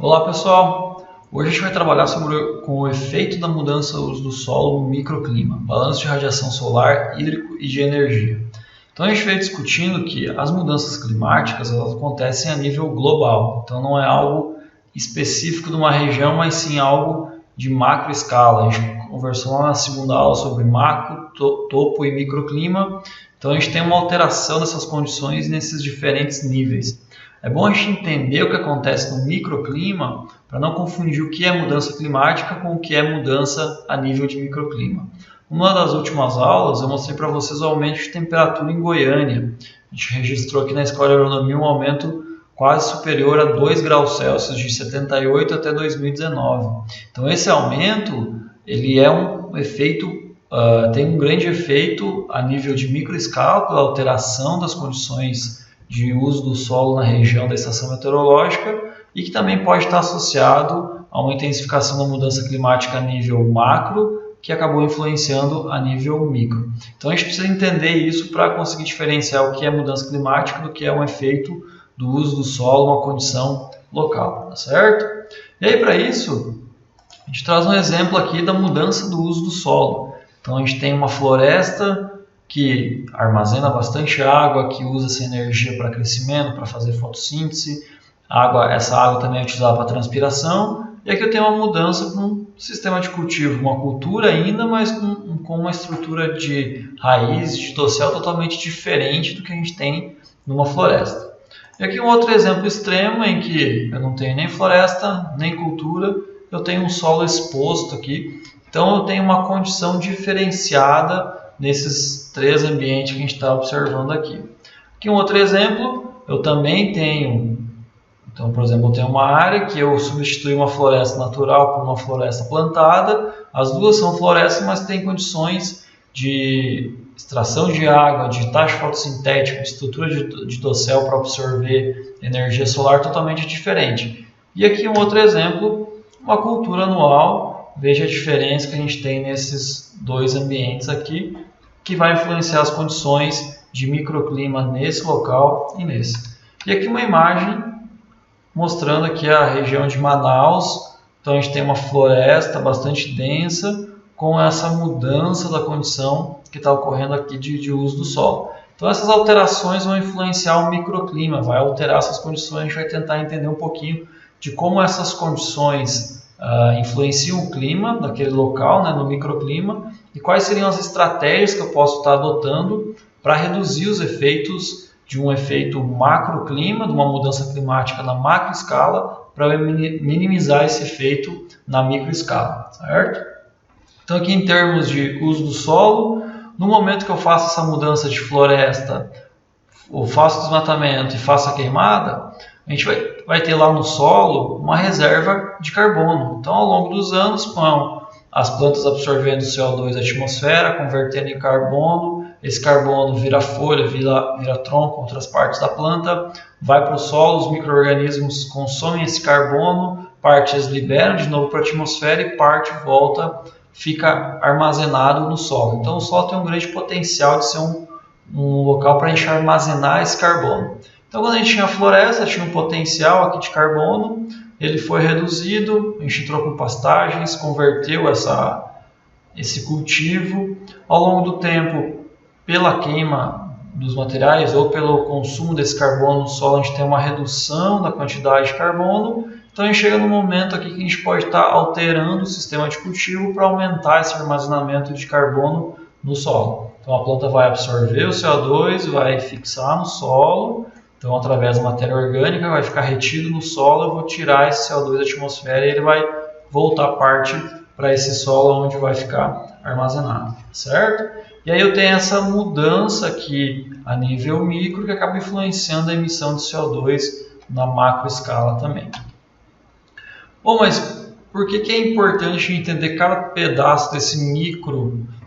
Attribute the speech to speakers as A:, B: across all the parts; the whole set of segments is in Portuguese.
A: Olá pessoal, hoje a gente vai trabalhar com o efeito da mudança do uso do solo no microclima, balanço de radiação solar, hídrico e de energia. Então a gente veio discutindo que as mudanças climáticas elas acontecem a nível global, então não é algo específico de uma região, mas sim algo de macro escala. A gente conversou lá na segunda aula sobre macro, topo e microclima, então a gente tem uma alteração dessas condições nesses diferentes níveis. É bom a gente entender o que acontece no microclima para não confundir o que é mudança climática com o que é mudança a nível de microclima. Numa das últimas aulas eu mostrei para vocês o aumento de temperatura em Goiânia. A gente registrou aqui na Escola de Agronomia um aumento quase superior a 2 graus Celsius de 78 até 2019. Então esse aumento ele é um efeito, tem um grande efeito a nível de microescala pela alteração das condições de uso do solo na região da estação meteorológica e que também pode estar associado a uma intensificação da mudança climática a nível macro, que acabou influenciando a nível micro. Então a gente precisa entender isso para conseguir diferenciar o que é mudança climática do que é um efeito do uso do solo, uma condição local, tá certo? E aí para isso, a gente traz um exemplo aqui da mudança do uso do solo. Então a gente tem uma floresta que armazena bastante água, que usa essa energia para crescimento, para fazer fotossíntese. Essa água também é utilizada para transpiração. E aqui eu tenho uma mudança para um sistema de cultivo, uma cultura ainda, mas com uma estrutura de raiz, de dossel totalmente diferente do que a gente tem numa floresta. E aqui um outro exemplo extremo em que eu não tenho nem floresta, nem cultura, eu tenho um solo exposto aqui. Então eu tenho uma condição diferenciada nesses três ambientes que a gente está observando aqui. Aqui um outro exemplo, eu também tenho, então por exemplo, eu tenho uma área que eu substituí uma floresta natural por uma floresta plantada. As duas são florestas, mas têm condições de extração de água, de taxa fotossintética, de estrutura de dossel para absorver energia solar totalmente diferente. E aqui um outro exemplo, uma cultura anual. Veja a diferença que a gente tem nesses dois ambientes aqui, que vai influenciar as condições de microclima nesse local e nesse. E aqui uma imagem mostrando aqui a região de Manaus. Então a gente tem uma floresta bastante densa com essa mudança da condição que está ocorrendo aqui de uso do solo. Então essas alterações vão influenciar o microclima, vai alterar essas condições. A gente vai tentar entender um pouquinho de como essas condições influenciam o clima daquele local, né, no microclima, e quais seriam as estratégias que eu posso estar adotando para reduzir os efeitos de um efeito macroclima, de uma mudança climática na macroescala, para minimizar esse efeito na microescala, certo? Então aqui em termos de uso do solo, no momento que eu faço essa mudança de floresta, ou faço desmatamento e faço a queimada, a gente vai ter lá no solo uma reserva de carbono. Então ao longo dos anos, com as plantas absorvendo CO2 da atmosfera, convertendo em carbono, esse carbono vira folha, vira tronco, outras partes da planta, vai para o solo, os micro-organismos consomem esse carbono, parte eles liberam de novo para a atmosfera e parte volta, fica armazenado no solo. Então o solo tem um grande potencial de ser um local para a gente armazenar esse carbono. Então quando a gente tinha a floresta, tinha um potencial aqui de carbono, ele foi reduzido, a gente entrou com pastagens, converteu esse cultivo. Ao longo do tempo, pela queima dos materiais ou pelo consumo desse carbono no solo, a gente tem uma redução da quantidade de carbono. Então a gente chega no momento aqui que a gente pode estar alterando o sistema de cultivo para aumentar esse armazenamento de carbono no solo. Então a planta vai absorver o CO2, vai fixar no solo. Então, através da matéria orgânica, vai ficar retido no solo, eu vou tirar esse CO2 da atmosfera e ele vai voltar parte para esse solo onde vai ficar armazenado, certo? E aí eu tenho essa mudança aqui a nível micro que acaba influenciando a emissão de CO2 na macroescala também. Bom, mas por que é importante entender cada pedaço desse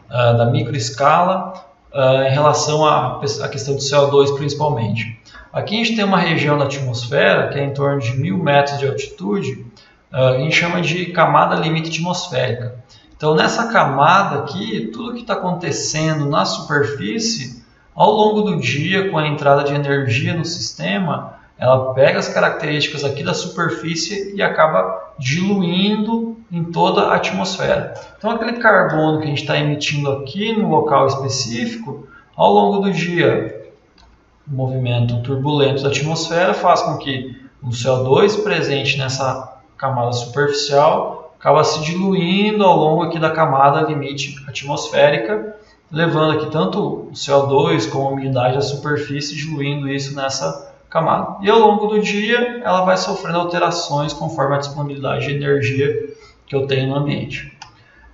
A: da microescala em relação à questão do CO2 principalmente? Aqui a gente tem uma região da atmosfera que é em torno de 1000 metros de altitude, a gente chama de camada limite atmosférica. Então nessa camada aqui, tudo que está acontecendo na superfície, ao longo do dia, com a entrada de energia no sistema, ela pega as características aqui da superfície e acaba diluindo em toda a atmosfera. Então aquele carbono que a gente está emitindo aqui no local específico, ao longo do dia, o movimento turbulento da atmosfera faz com que o CO2 presente nessa camada superficial acaba se diluindo ao longo aqui da camada limite atmosférica, levando aqui tanto o CO2 como a umidade da superfície, diluindo isso nessa camada. E ao longo do dia, ela vai sofrendo alterações conforme a disponibilidade de energia que eu tenho no ambiente.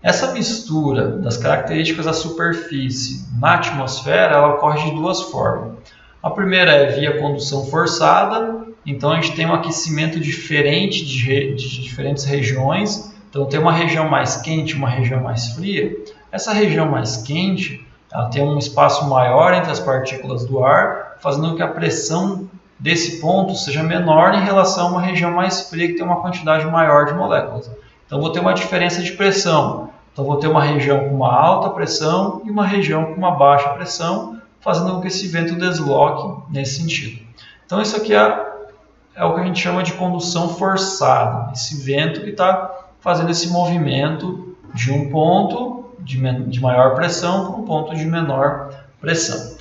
A: Essa mistura das características da superfície na atmosfera, ela ocorre de duas formas. A primeira é via condução forçada, então a gente tem um aquecimento diferente de diferentes regiões. Então tem uma região mais quente e uma região mais fria. Essa região mais quente, ela tem um espaço maior entre as partículas do ar, fazendo com que a pressão desse ponto seja menor em relação a uma região mais fria que tem uma quantidade maior de moléculas. Então vou ter uma diferença de pressão. Então vou ter uma região com uma alta pressão e uma região com uma baixa pressão, fazendo com que esse vento desloque nesse sentido. Então isso aqui é o que a gente chama de condução forçada. Esse vento que está fazendo esse movimento de um ponto de maior pressão para um ponto de menor pressão.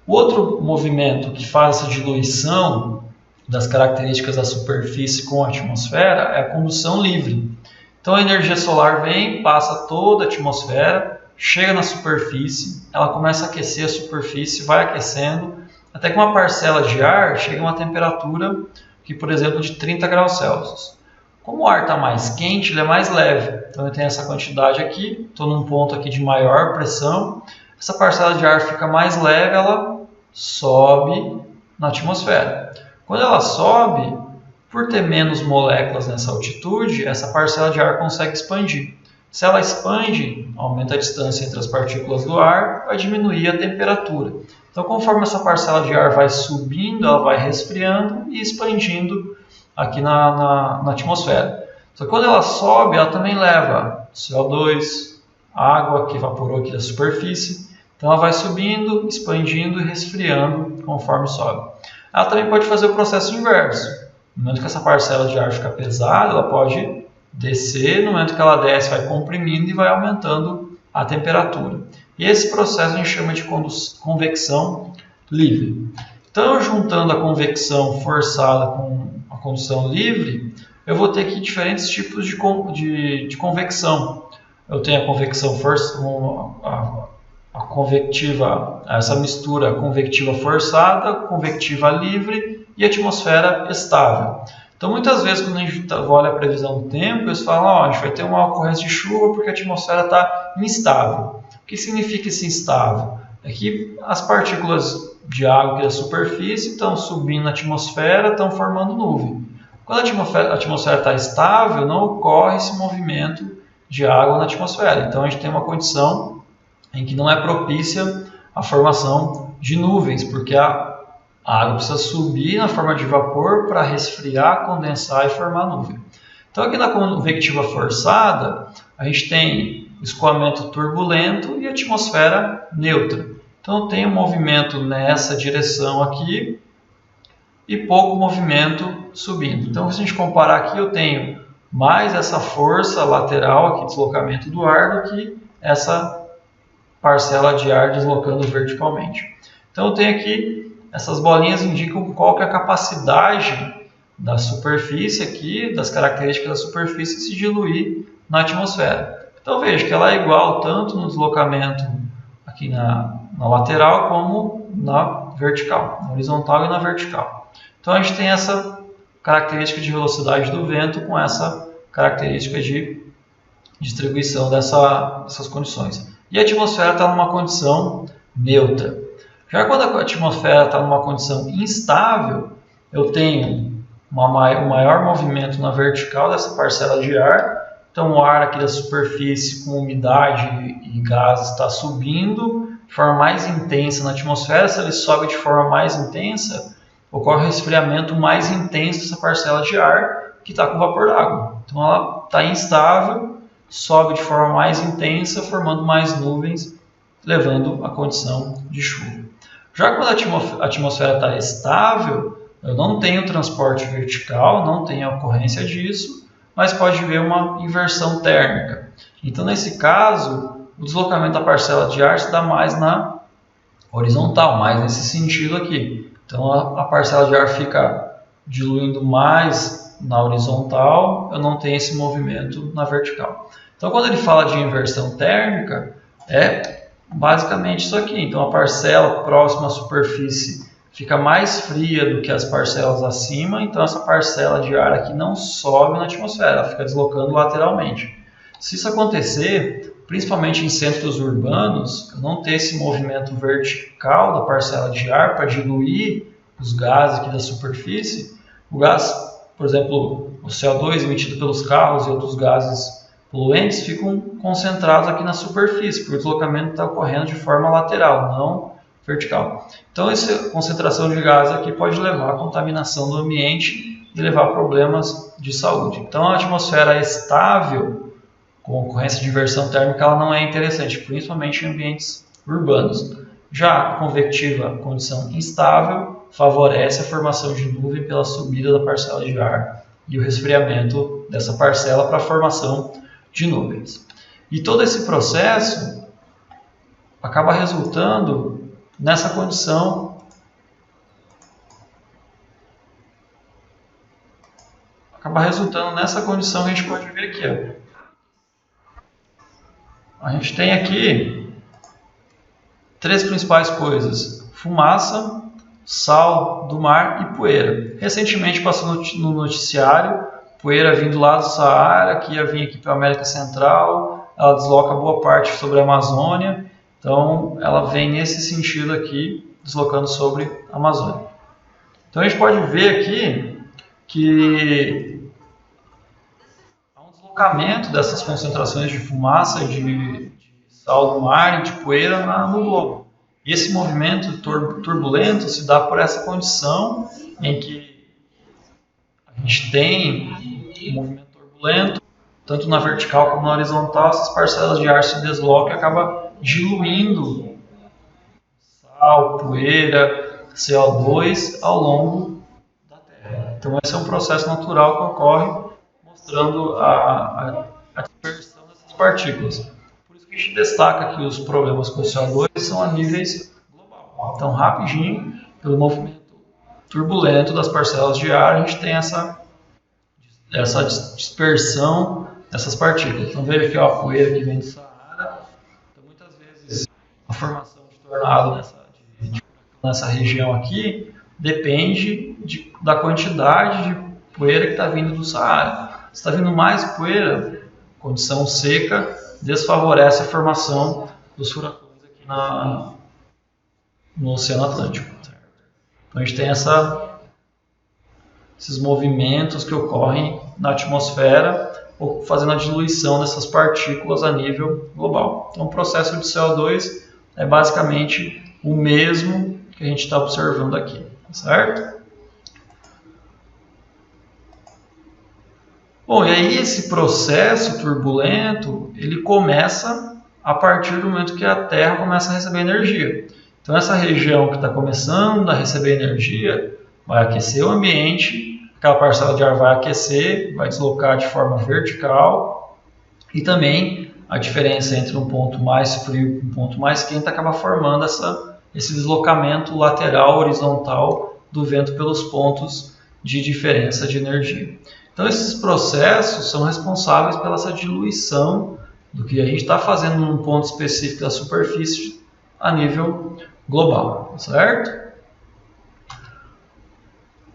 A: O outro movimento que faz essa diluição das características da superfície com a atmosfera é a condução livre. Então a energia solar vem, passa toda a atmosfera, chega na superfície, ela começa a aquecer a superfície, vai aquecendo, até que uma parcela de ar chega a uma temperatura que, por exemplo, de 30 graus Celsius. Como o ar está mais quente, ele é mais leve. Então eu tenho essa quantidade aqui, estou num ponto aqui de maior pressão, essa parcela de ar fica mais leve, ela sobe na atmosfera. Quando ela sobe, por ter menos moléculas nessa altitude, essa parcela de ar consegue expandir. Se ela expande, aumenta a distância entre as partículas do ar, vai diminuir a temperatura. Então, conforme essa parcela de ar vai subindo, ela vai resfriando e expandindo aqui na atmosfera. Só que quando ela sobe, ela também leva CO2, água que evaporou aqui da superfície. Então ela vai subindo, expandindo e resfriando conforme sobe. Ela também pode fazer o processo inverso. No momento que essa parcela de ar fica pesada, ela pode descer. No momento que ela desce, vai comprimindo e vai aumentando a temperatura. E esse processo a gente chama de convecção livre. Então, juntando a convecção forçada com a condução livre, eu vou ter aqui diferentes tipos de convecção. Eu tenho a convecção convectiva, essa mistura convectiva forçada, convectiva livre e atmosfera estável. Então, muitas vezes, quando a gente olha a previsão do tempo, eles falam, a gente vai ter uma ocorrência de chuva porque a atmosfera está instável. O que significa esse instável? É que as partículas de água aqui da superfície estão subindo na atmosfera, estão formando nuvem. Quando a atmosfera está estável, não ocorre esse movimento de água na atmosfera. Então, a gente tem uma condição em que não é propícia a formação de nuvens, porque a água precisa subir na forma de vapor para resfriar, condensar e formar nuvem. Então aqui na convectiva forçada, a gente tem escoamento turbulento e atmosfera neutra. Então eu tenho movimento nessa direção aqui e pouco movimento subindo. Então se a gente comparar aqui, eu tenho mais essa força lateral aqui, deslocamento do ar, do que essa parcela de ar deslocando verticalmente. Então eu tenho aqui, essas bolinhas indicam qual que é a capacidade da superfície aqui, das características da superfície se diluir na atmosfera. Então veja que ela é igual tanto no deslocamento aqui na lateral como na vertical, na horizontal e na vertical. Então a gente tem essa característica de velocidade do vento com essa característica de distribuição dessas condições. E a atmosfera está numa condição neutra. Já quando a atmosfera está numa condição instável, eu tenho um maior movimento na vertical dessa parcela de ar. Então o ar aqui da superfície com umidade e gases está subindo de forma mais intensa na atmosfera. Se ele sobe de forma mais intensa, ocorre um resfriamento mais intenso dessa parcela de ar que está com vapor d'água. Então ela está instável, sobe de forma mais intensa, formando mais nuvens, levando à condição de chuva. Já quando a atmosfera está estável, eu não tenho transporte vertical, não tenho ocorrência disso, mas pode haver uma inversão térmica. Então, nesse caso, o deslocamento da parcela de ar se dá mais na horizontal, mais nesse sentido aqui. Então, a parcela de ar fica diluindo mais na horizontal, eu não tenho esse movimento na vertical. Então, quando ele fala de inversão térmica, é basicamente isso aqui. Então, a parcela próxima à superfície fica mais fria do que as parcelas acima, então essa parcela de ar aqui não sobe na atmosfera, ela fica deslocando lateralmente. Se isso acontecer, principalmente em centros urbanos, eu não ter esse movimento vertical da parcela de ar para diluir os gases aqui da superfície, o gás, por exemplo, o CO2 emitido pelos carros e outros gases poluentes ficam concentrados aqui na superfície, porque o deslocamento está ocorrendo de forma lateral, não vertical. Então, essa concentração de gás aqui pode levar à contaminação do ambiente e levar a problemas de saúde. Então, a atmosfera estável, com ocorrência de inversão térmica, ela não é interessante, principalmente em ambientes urbanos. Já a convectiva, condição instável, favorece a formação de nuvem pela subida da parcela de ar e o resfriamento dessa parcela para a formação de nuvens. E todo esse processo acaba resultando nessa condição que a gente pode ver aqui. Ó. A gente tem aqui três principais coisas: fumaça, sal do mar e poeira. Recentemente passou no noticiário, poeira vindo lá do Saara, que ia vir aqui para a América Central, ela desloca boa parte sobre a Amazônia, então ela vem nesse sentido aqui, deslocando sobre a Amazônia. Então a gente pode ver aqui que há um deslocamento dessas concentrações de fumaça, de sal do mar e de poeira no globo. E esse movimento turbulento se dá por essa condição em que a gente tem um movimento turbulento, tanto na vertical como na horizontal, essas parcelas de ar se deslocam e acabam diluindo sal, poeira, CO2 ao longo da Terra. Então esse é um processo natural que ocorre, mostrando a dispersão dessas partículas. Por isso que a gente destaca que os problemas com o CO2 são a níveis global. Então, rapidinho, pelo movimento turbulento das parcelas de ar, a gente tem essa dispersão dessas partículas. Então, veja aqui ó, a poeira que vem do Saara. Então, muitas vezes, a formação de tornado nessa região aqui depende da quantidade de poeira que está vindo do Saara. Se está vindo mais poeira, condição seca, desfavorece a formação dos furacões aqui no Oceano Atlântico. Certo? Então a gente tem esses movimentos que ocorrem na atmosfera, fazendo a diluição dessas partículas a nível global. Então o processo de CO2 é basicamente o mesmo que a gente está observando aqui, certo? Bom, e aí esse processo turbulento, ele começa a partir do momento que a Terra começa a receber energia. Então essa região que está começando a receber energia vai aquecer o ambiente, aquela parcela de ar vai aquecer, vai deslocar de forma vertical e também a diferença entre um ponto mais frio e um ponto mais quente acaba formando esse deslocamento lateral horizontal do vento pelos pontos de diferença de energia. Então esses processos são responsáveis pela essa diluição do que a gente está fazendo num ponto específico da superfície a nível global, certo?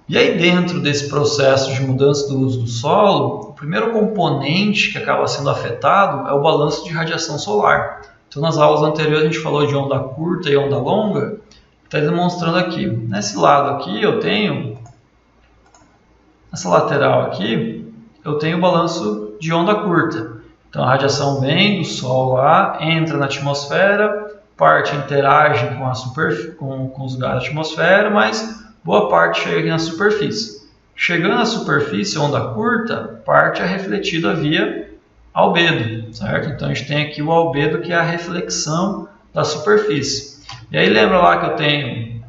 A: E aí dentro desse processo de mudança do uso do solo, o primeiro componente que acaba sendo afetado é o balanço de radiação solar. Então nas aulas anteriores a gente falou de onda curta e onda longa, está demonstrando aqui. Nesse lado aqui eu tenho, nessa lateral aqui, eu tenho o balanço de onda curta. Então a radiação vem do Sol lá, entra na atmosfera, parte interage com os gases da atmosfera, mas boa parte chega aqui na superfície. Chegando à superfície, onda curta, parte é refletida via albedo, certo? Então a gente tem aqui o albedo, que é a reflexão da superfície. E aí lembra lá que eu tenho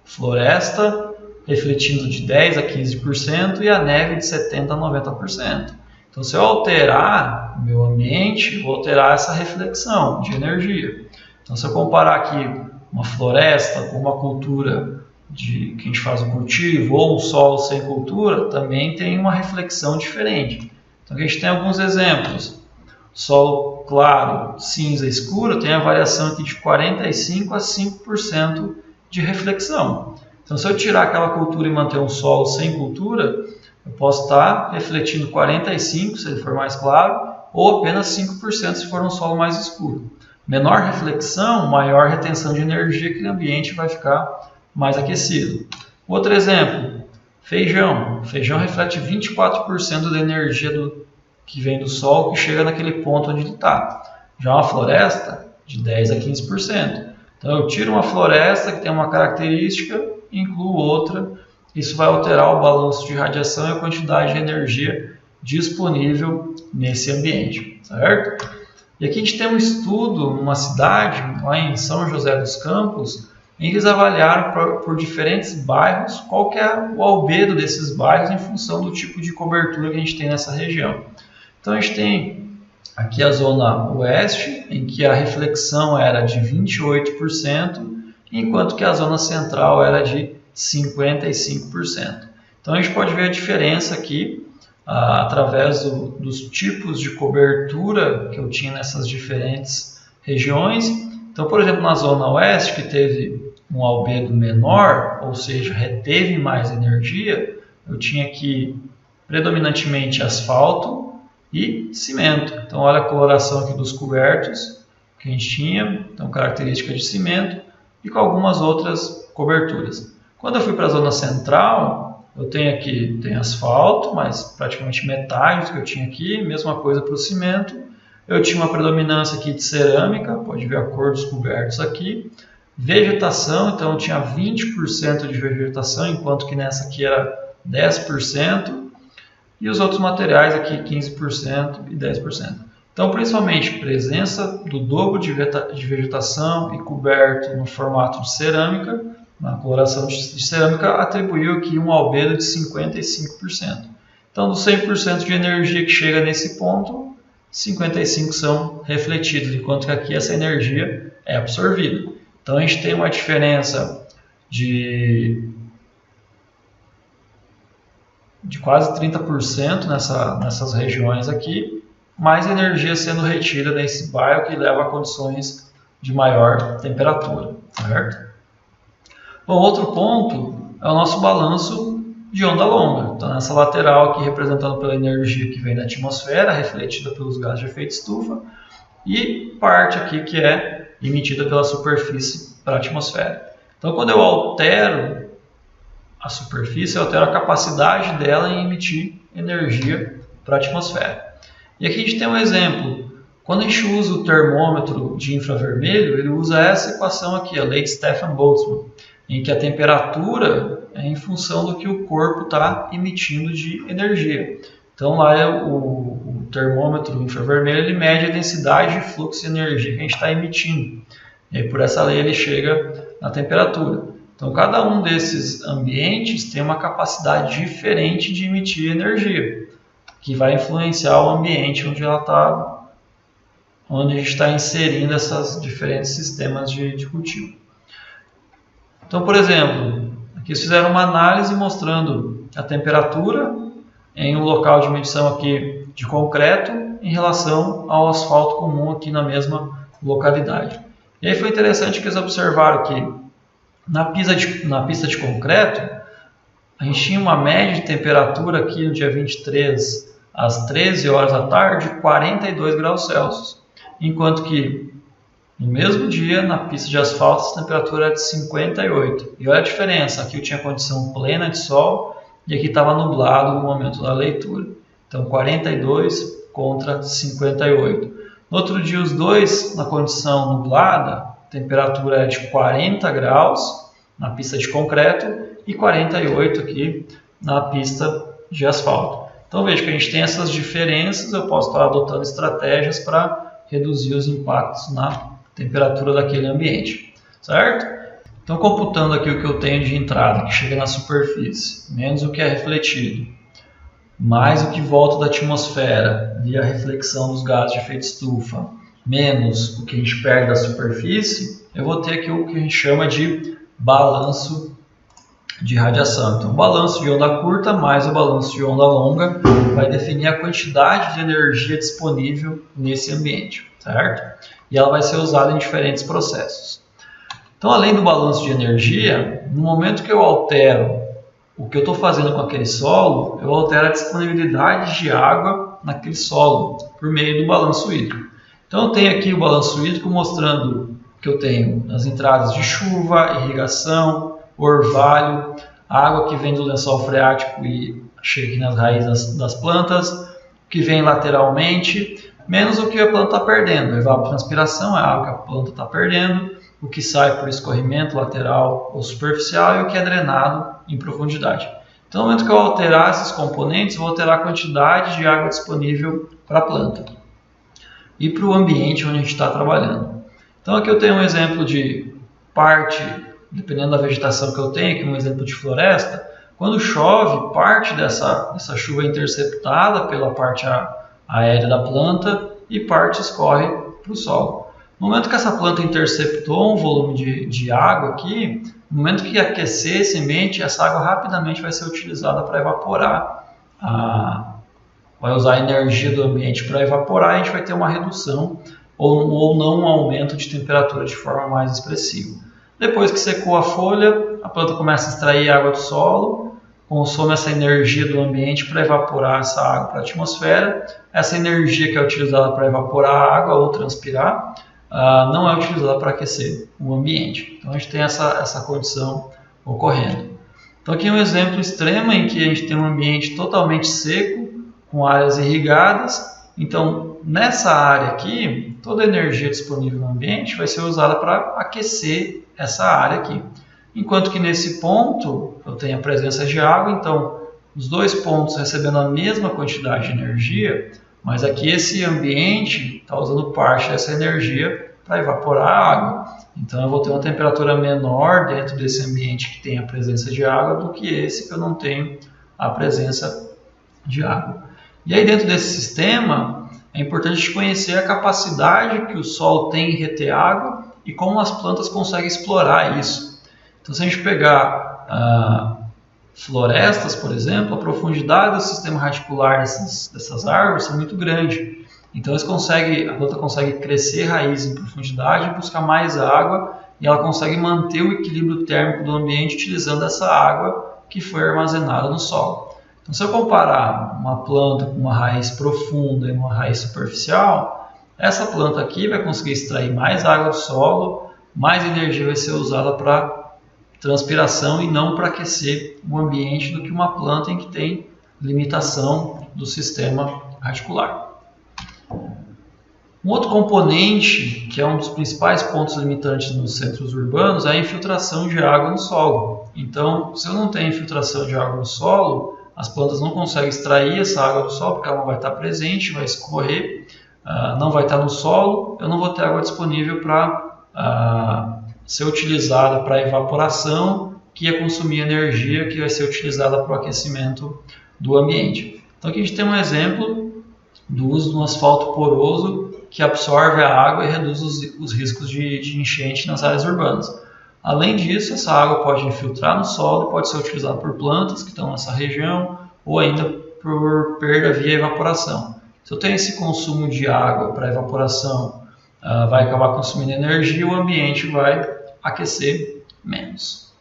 A: floresta, refletindo de 10% a 15% e a neve de 70% a 90%. Então, se eu alterar o meu ambiente, vou alterar essa reflexão de energia. Então, se eu comparar aqui uma floresta com uma cultura que a gente faz o cultivo, ou um solo sem cultura, também tem uma reflexão diferente. Então, aqui a gente tem alguns exemplos. Solo claro, cinza escuro, tem a variação aqui de 45% a 5% de reflexão. Então, se eu tirar aquela cultura e manter um solo sem cultura, eu posso estar refletindo 45% se ele for mais claro, ou apenas 5% se for um solo mais escuro. Menor reflexão, maior retenção de energia, que o ambiente vai ficar mais aquecido. Outro exemplo, feijão. Feijão reflete 24% da energia que vem do sol, que chega naquele ponto onde ele está. Já uma floresta, de 10% a 15%. Então eu tiro uma floresta que tem uma característica, incluo outra. Isso vai alterar o balanço de radiação e a quantidade de energia disponível nesse ambiente, certo? E aqui a gente tem um estudo numa cidade, lá em São José dos Campos, em que eles avaliaram por diferentes bairros qual que é o albedo desses bairros em função do tipo de cobertura que a gente tem nessa região. Então a gente tem aqui a zona oeste, em que a reflexão era de 28%, enquanto que a zona central era de 55%. Então a gente pode ver a diferença aqui através dos tipos de cobertura que eu tinha nessas diferentes regiões. Então, por exemplo, na zona oeste, que teve um albedo menor, ou seja, reteve mais energia, eu tinha aqui predominantemente asfalto e cimento. Então, olha a coloração aqui dos cobertos que a gente tinha, então característica de cimento, e com algumas outras coberturas. Quando eu fui para a zona central, eu tenho aqui asfalto, mas praticamente metade do que eu tinha aqui, mesma coisa para o cimento. Eu tinha uma predominância aqui de cerâmica, pode ver a cor dos cobertos aqui. Vegetação, então eu tinha 20% de vegetação, enquanto que nessa aqui era 10%. E os outros materiais aqui 15% e 10%. Então, principalmente, presença do dobro de vegetação e coberto no formato de cerâmica, na coloração de cerâmica, atribuiu aqui um albedo de 55%. Então, dos 100% de energia que chega nesse ponto, 55% são refletidos, enquanto que aqui essa energia é absorvida. Então, a gente tem uma diferença de quase 30% nessas regiões aqui, mais energia sendo retida nesse bairro, que leva a condições de maior temperatura, certo? Bom, outro ponto é o nosso balanço de onda longa. Então, nessa lateral aqui, representando pela energia que vem da atmosfera, refletida pelos gases de efeito estufa, e parte aqui que é emitida pela superfície para a atmosfera. Então, quando eu altero a superfície, eu altero a capacidade dela em emitir energia para a atmosfera. E aqui a gente tem um exemplo. Quando a gente usa o termômetro de infravermelho, ele usa essa equação aqui, a lei de Stefan-Boltzmann, em que a temperatura é em função do que o corpo está emitindo de energia. Então, lá o termômetro infravermelho ele mede a densidade de fluxo de energia que a gente está emitindo. E aí, por essa lei ele chega na temperatura. Então, cada um desses ambientes tem uma capacidade diferente de emitir energia, que vai influenciar o ambiente onde a gente está inserindo esses diferentes sistemas de cultivo. Então, por exemplo, aqui eles fizeram uma análise mostrando a temperatura em um local de medição aqui de concreto em relação ao asfalto comum aqui na mesma localidade. E aí foi interessante que eles observaram que na pista de concreto, a gente tinha uma média de temperatura aqui no dia 23 às 13 horas da tarde de 42 graus Celsius, enquanto que no mesmo dia, na pista de asfalto, a temperatura era de 58. E olha a diferença, aqui eu tinha condição plena de sol e aqui estava nublado no momento da leitura. Então 42 contra 58. No outro dia, os dois na condição nublada, a temperatura era de 40 graus na pista de concreto e 48 aqui na pista de asfalto. Então veja que a gente tem essas diferenças, eu posso estar adotando estratégias para reduzir os impactos na temperatura daquele ambiente, certo? Então, computando aqui o que eu tenho de entrada, que chega na superfície, menos o que é refletido, mais o que volta da atmosfera via reflexão dos gases de efeito estufa, menos o que a gente perde da superfície, eu vou ter aqui o que a gente chama de balanço de radiação. Então, o balanço de onda curta mais o balanço de onda longa vai definir a quantidade de energia disponível nesse ambiente, certo? E ela vai ser usada em diferentes processos. Então, além do balanço de energia, no momento que eu altero o que eu estou fazendo com aquele solo, eu altero a disponibilidade de água naquele solo por meio do balanço hídrico. Então, eu tenho aqui o balanço hídrico mostrando que eu tenho as entradas de chuva, irrigação, orvalho, água que vem do lençol freático e chega aqui nas raízes das plantas, que vem lateralmente, menos o que a planta está perdendo. A evapotranspiração é a água que a planta está perdendo, o que sai por escorrimento lateral ou superficial e o que é drenado em profundidade. Então, no momento que eu alterar esses componentes, eu vou alterar a quantidade de água disponível para a planta e para o ambiente onde a gente está trabalhando. Então, aqui eu tenho um exemplo de parte, dependendo da vegetação que eu tenho, aqui um exemplo de floresta. Quando chove, parte dessa chuva é interceptada pela parte aérea da planta e parte escorre para o solo. No momento que essa planta interceptou um volume de água aqui, no momento que aquecer esse ambiente, essa água rapidamente vai ser utilizada para evaporar, vai usar a energia do ambiente para evaporar e a gente vai ter uma redução ou não um aumento de temperatura de forma mais expressiva. Depois que secou a folha, a planta começa a extrair água do solo, consome essa energia do ambiente para evaporar essa água para a atmosfera. Essa energia que é utilizada para evaporar a água ou transpirar, não é utilizada para aquecer o ambiente. Então a gente tem essa condição ocorrendo. Então aqui é um exemplo extremo em que a gente tem um ambiente totalmente seco, com áreas irrigadas. Então nessa área aqui, toda a energia disponível no ambiente vai ser usada para aquecer essa área aqui. Enquanto que nesse ponto eu tenho a presença de água, então os dois pontos recebendo a mesma quantidade de energia, mas aqui esse ambiente está usando parte dessa energia para evaporar a água. Então eu vou ter uma temperatura menor dentro desse ambiente que tem a presença de água do que esse que eu não tenho a presença de água. E aí dentro desse sistema é importante conhecer a capacidade que o solo tem em reter água e como as plantas conseguem explorar isso. Então se a gente pegar florestas, por exemplo, a profundidade do sistema radicular dessas árvores é muito grande. Então a planta consegue crescer raiz em profundidade, buscar mais água e ela consegue manter o equilíbrio térmico do ambiente utilizando essa água que foi armazenada no solo. Então se eu comparar uma planta com uma raiz profunda e uma raiz superficial, essa planta aqui vai conseguir extrair mais água do solo, mais energia vai ser usada para transpiração e não para aquecer o ambiente do que uma planta em que tem limitação do sistema radicular. Um outro componente, que é um dos principais pontos limitantes nos centros urbanos, é a infiltração de água no solo. Então, se eu não tenho infiltração de água no solo, as plantas não conseguem extrair essa água do solo, porque ela não vai estar presente, vai escorrer, não vai estar no solo, eu não vou ter água disponível para ser utilizada para evaporação, que ia consumir energia que vai ser utilizada para o aquecimento do ambiente. Então aqui a gente tem um exemplo do uso de um asfalto poroso que absorve a água e reduz os riscos de enchente nas áreas urbanas. Além disso, essa água pode infiltrar no solo, pode ser utilizada por plantas que estão nessa região ou ainda por perda via evaporação. Se eu tenho esse consumo de água para evaporação, vai acabar consumindo energia e o ambiente vai aquecer menos.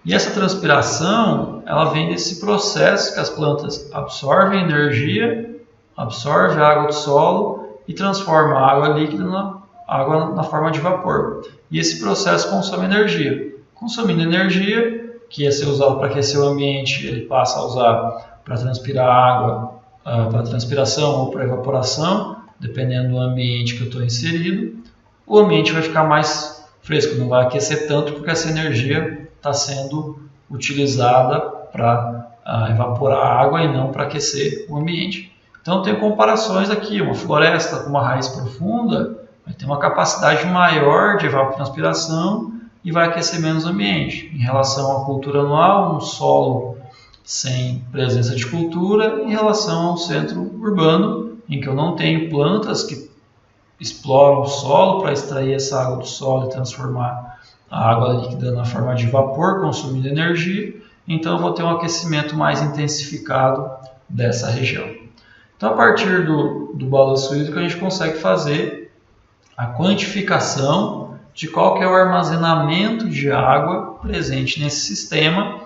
A: E essa transpiração, ela vem desse processo que as plantas absorvem energia, absorvem a água do solo e transformam a água líquida na forma de vapor. E esse processo consome energia. Consumindo energia, que ia ser usado para aquecer o ambiente, ele passa a usar para transpirar água, para transpiração ou para evaporação, dependendo do ambiente que eu estou inserido. O ambiente vai ficar mais fresco, não vai aquecer tanto porque essa energia está sendo utilizada para evaporar a água e não para aquecer o ambiente. Então tem comparações aqui, uma floresta com uma raiz profunda vai ter uma capacidade maior de evapotranspiração e vai aquecer menos o ambiente. Em relação à cultura anual, um solo sem presença de cultura, em relação ao centro urbano, em que eu não tenho plantas que exploram o solo para extrair essa água do solo e transformar a água líquida na forma de vapor, consumindo energia, então eu vou ter um aquecimento mais intensificado dessa região. Então, a partir do balanço hídrico, a gente consegue fazer a quantificação de qual que é o armazenamento de água presente nesse sistema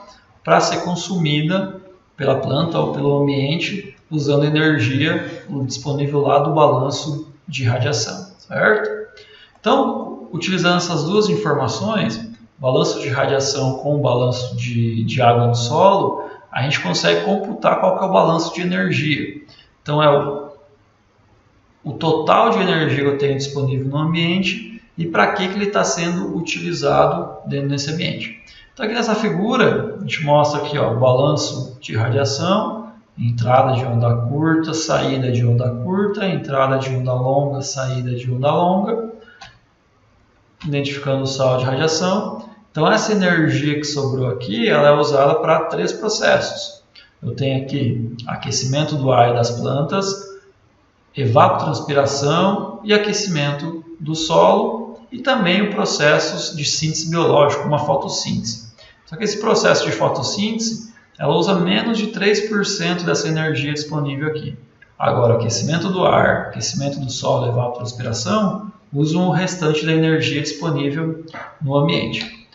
A: para ser consumida pela planta ou pelo ambiente usando energia disponível lá do balanço de radiação, certo? Então, utilizando essas duas informações, balanço de radiação com o balanço de água no solo, a gente consegue computar qual que é o balanço de energia. Então, é o total de energia que eu tenho disponível no ambiente e para que ele está sendo utilizado dentro desse ambiente. Então, aqui nessa figura, a gente mostra aqui o balanço de radiação, entrada de onda curta, saída de onda curta, entrada de onda longa, saída de onda longa, identificando o saldo de radiação. Então, essa energia que sobrou aqui, ela é usada para 3 processos. Eu tenho aqui aquecimento do ar e das plantas, evapotranspiração e aquecimento do solo e também o processo de síntese biológica, como a fotossíntese. Só que esse processo de fotossíntese, ela usa menos de 3% dessa energia disponível aqui. Agora, aquecimento do ar, aquecimento do solo e evapotranspiração usam o restante da energia disponível no ambiente.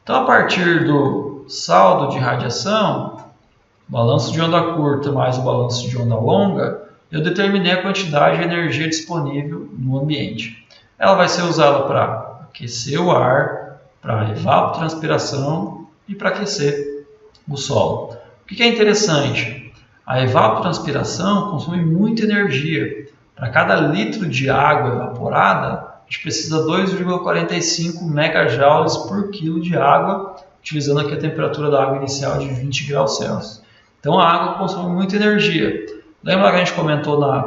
A: Então, a partir do saldo de radiação, balanço de onda curta mais o balanço de onda longa, eu determinei a quantidade de energia disponível no ambiente. Ela vai ser usada para aquecer o ar, para evapotranspiração e para aquecer o solo. O que é interessante? A evapotranspiração consome muita energia. Para cada litro de água evaporada, a gente precisa 2,45 megajoules por quilo de água, utilizando aqui a temperatura da água inicial de 20 graus Celsius. Então a água consome muita energia. Lembra que a gente comentou na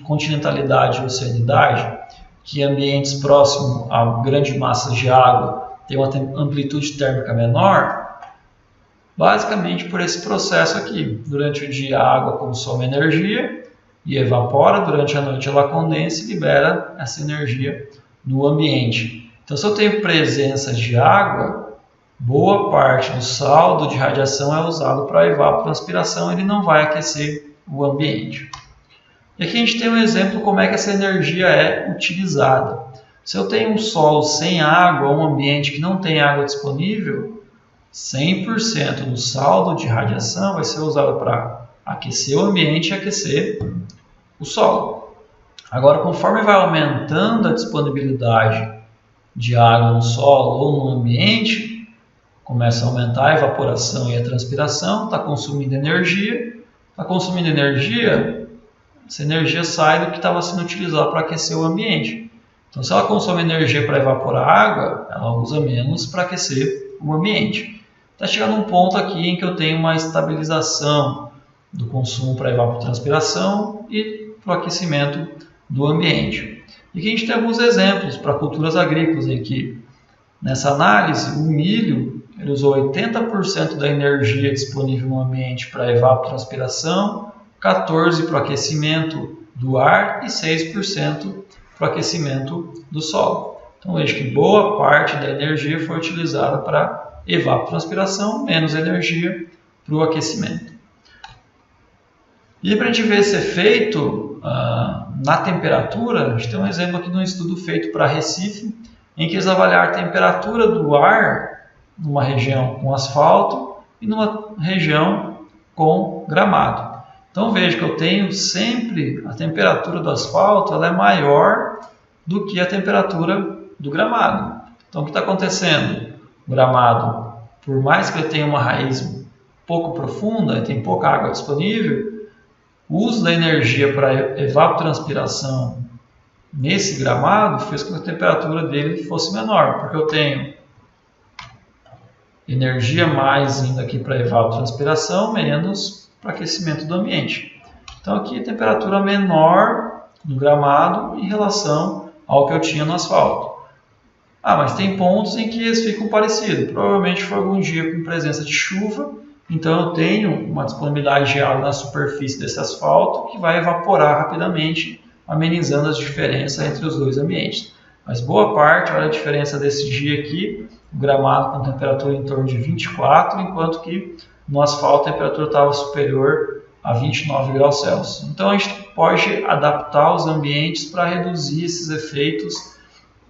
A: continentalidade e oceanidade que ambientes próximos a grandes massas de água têm uma amplitude térmica menor? Basicamente por esse processo aqui. Durante o dia a água consome energia e evapora, durante a noite ela condensa e libera essa energia no ambiente. Então, se eu tenho presença de água, boa parte do saldo de radiação é usado para evapotranspiração, ele não vai aquecer o ambiente. E aqui a gente tem um exemplo como é que essa energia é utilizada. Se eu tenho um solo sem água, um ambiente que não tem água disponível, 100% do saldo de radiação vai ser usado para aquecer o ambiente e aquecer o solo. Agora, conforme vai aumentando a disponibilidade de água no solo ou no ambiente, começa a aumentar a evaporação e a transpiração, está consumindo energia. Está consumindo energia, essa energia sai do que estava sendo utilizado para aquecer o ambiente. Então, se ela consome energia para evaporar água, ela usa menos para aquecer o ambiente. Está chegando um ponto aqui em que eu tenho uma estabilização do consumo para evapotranspiração e para o aquecimento do ambiente. E aqui a gente tem alguns exemplos para culturas agrícolas em que, nessa análise, o milho ele usou 80% da energia disponível no ambiente para evapotranspiração, 14% para o aquecimento do ar e 6% para o aquecimento do solo. Então veja que boa parte da energia foi utilizada para evapotranspiração, menos energia para o aquecimento. E para a gente ver esse efeito na temperatura, a gente tem um exemplo aqui de um estudo feito para Recife, em que eles avaliaram a temperatura do ar numa região com asfalto e numa região com gramado. Então veja que eu tenho sempre a temperatura do asfalto, ela é maior do que a temperatura do gramado. Então o que está acontecendo? O gramado, por mais que ele tenha uma raiz pouco profunda e tem pouca água disponível, o uso da energia para evapotranspiração nesse gramado fez com que a temperatura dele fosse menor, porque eu tenho energia mais indo aqui para evapotranspiração, menos para aquecimento do ambiente. Então aqui a temperatura menor no gramado em relação ao que eu tinha no asfalto. Ah, mas tem pontos em que eles ficam parecidos. Provavelmente foi algum dia com presença de chuva, então eu tenho uma disponibilidade de água na superfície desse asfalto que vai evaporar rapidamente, amenizando as diferenças entre os dois ambientes. Mas boa parte, olha a diferença desse dia aqui, o gramado com temperatura em torno de 24, enquanto que no asfalto a temperatura estava superior a 29 graus Celsius. Então a gente pode adaptar os ambientes para reduzir esses efeitos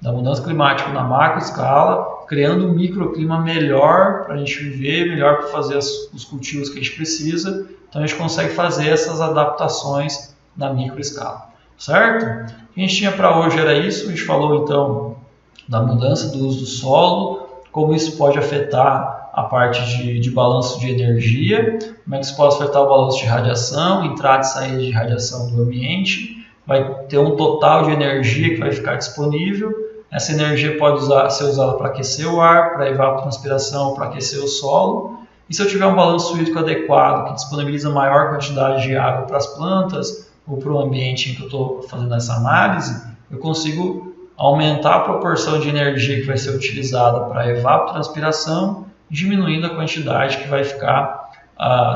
A: da mudança climática na macro escala, criando um microclima melhor para a gente viver, melhor para fazer os cultivos que a gente precisa. Então a gente consegue fazer essas adaptações na micro escala, certo? O que a gente tinha para hoje era isso. A gente falou então da mudança do uso do solo, como isso pode afetar a parte de balanço de energia, como é que isso pode afetar o balanço de radiação, entrada e saída de radiação do ambiente. Vai ter um total de energia que vai ficar disponível. Essa energia pode ser usada para aquecer o ar, para evapotranspiração, para aquecer o solo. E se eu tiver um balanço hídrico adequado, que disponibiliza maior quantidade de água para as plantas ou para o ambiente em que eu estou fazendo essa análise, eu consigo aumentar a proporção de energia que vai ser utilizada para evapotranspiração, diminuindo a quantidade que vai ficar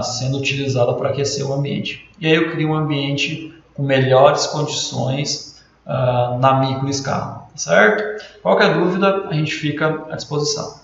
A: sendo utilizada para aquecer o ambiente. E aí eu crio um ambiente com melhores condições na micro escala, certo? Qualquer dúvida, a gente fica à disposição.